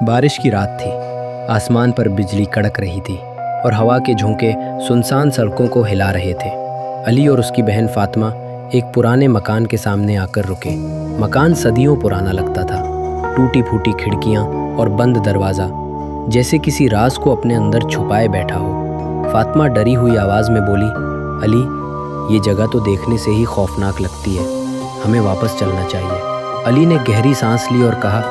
बारिश की रात थी। आसमान पर बिजली कड़क रही थी और हवा के झोंके सुनसान सड़कों को हिला रहे थे। अली और उसकी बहन फातिमा एक पुराने मकान के सामने आकर रुके। मकान सदियों पुराना लगता था, टूटी फूटी खिड़कियां और बंद दरवाज़ा, जैसे किसी राज को अपने अंदर छुपाए बैठा हो। फातिमा डरी हुई आवाज़ में बोली, अली, ये जगह तो देखने से ही खौफनाक लगती है, हमें वापस चलना चाहिए। अली ने गहरी सांस ली और कहा,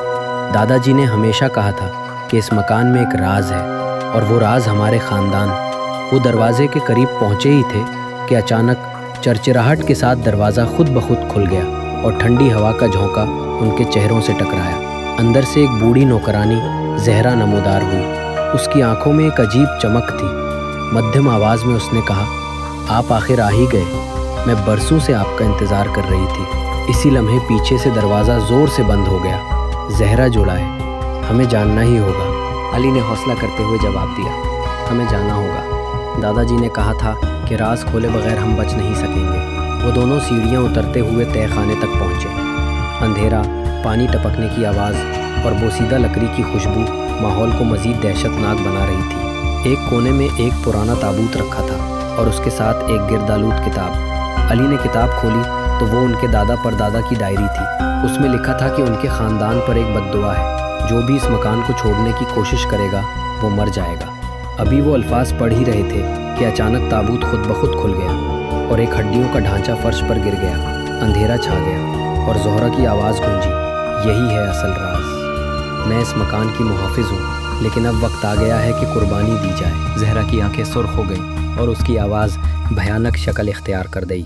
दादाजी ने हमेशा कहा था कि इस मकान में एक राज है, और वो राज हमारे ख़ानदान। वो दरवाजे के करीब पहुँचे ही थे कि अचानक चरचराहट के साथ दरवाज़ा खुद ब खुद खुल गया और ठंडी हवा का झोंका उनके चेहरों से टकराया। अंदर से एक बूढ़ी नौकरानी जहरा नमोदार हुई। उसकी आंखों में एक अजीब चमक थी। मध्यम आवाज़ में उसने कहा, आप आखिर आ ही गए, मैं बरसों से आपका इंतज़ार कर रही थी। इसी लम्हे पीछे से दरवाज़ा ज़ोर से बंद हो गया। जहरा जुड़ा है, हमें जानना ही होगा। अली ने हौसला करते हुए जवाब दिया, हमें जाना होगा। दादाजी ने कहा था कि राज खोले बगैर हम बच नहीं सकेंगे। वो दोनों सीढ़ियाँ उतरते हुए तहखाने तक पहुँचे। अंधेरा, पानी टपकने की आवाज़ और बोसीदा लकड़ी की खुशबू माहौल को मज़ीद दहशतनाक बना रही थी। एक कोने में एक पुराना ताबूत रखा था और उसके साथ एक गिरदालूद किताब। अली ने किताब खोली तो वो उनके दादा परदादा की डायरी थी। उसमें लिखा था कि उनके ख़ानदान पर एक बद्दुआ है, जो भी इस मकान को छोड़ने की कोशिश करेगा वो मर जाएगा। अभी वो अल्फाज पढ़ ही रहे थे कि अचानक ताबूत खुद ब खुद खुल गया और एक हड्डियों का ढांचा फर्श पर गिर गया। अंधेरा छा गया और ज़ोहरा की आवाज़ गूंजी, यही है असल राज। मैं इस मकान की मुहाफ़िज़ हूँ, लेकिन अब वक्त आ गया है कि कुर्बानी दी जाए। ज़हरा की आंखें सुर्ख हो गईं और उसकी आवाज़ भयानक शक्ल इख्तियार कर गई।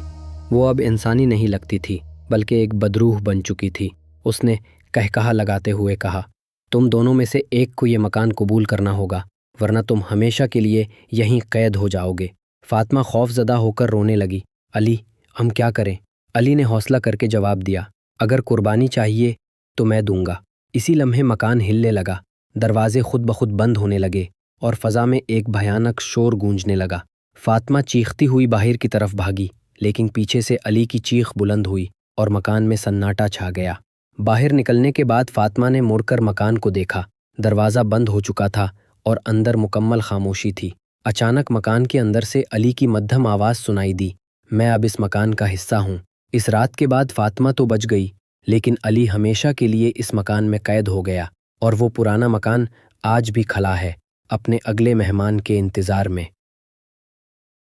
वो अब इंसानी नहीं लगती थी, बल्कि एक बदरूह बन चुकी थी। उसने कहकहा लगाते हुए कहा, तुम दोनों में से एक को ये मकान कबूल करना होगा, वरना तुम हमेशा के लिए यहीं कैद हो जाओगे। फातिमा खौफजदा होकर रोने लगी। अली, हम क्या करें? अली ने हौसला करके जवाब दिया, अगर कुर्बानी चाहिए तो मैं दूंगा। इसी लम्हे मकान हिलने लगा, दरवाजे खुद ब खुद बंद होने लगे और फ़ज़ा में एक भयानक शोर गूंजने लगा। फातिमा चीखती हुई बाहर की तरफ भागी, लेकिन पीछे से अली की चीख बुलंद हुई और मकान में सन्नाटा छा गया। बाहर निकलने के बाद फातिमा ने मुड़कर मकान को देखा। दरवाज़ा बंद हो चुका था और अंदर मुकम्मल खामोशी थी। अचानक मकान के अंदर से अली की मध्यम आवाज़ सुनाई दी, मैं अब इस मकान का हिस्सा हूँ। इस रात के बाद फातिमा तो बच गई, लेकिन अली हमेशा के लिए इस मकान में कैद हो गया, और वो पुराना मकान आज भी खला है, अपने अगले मेहमान के इंतज़ार में।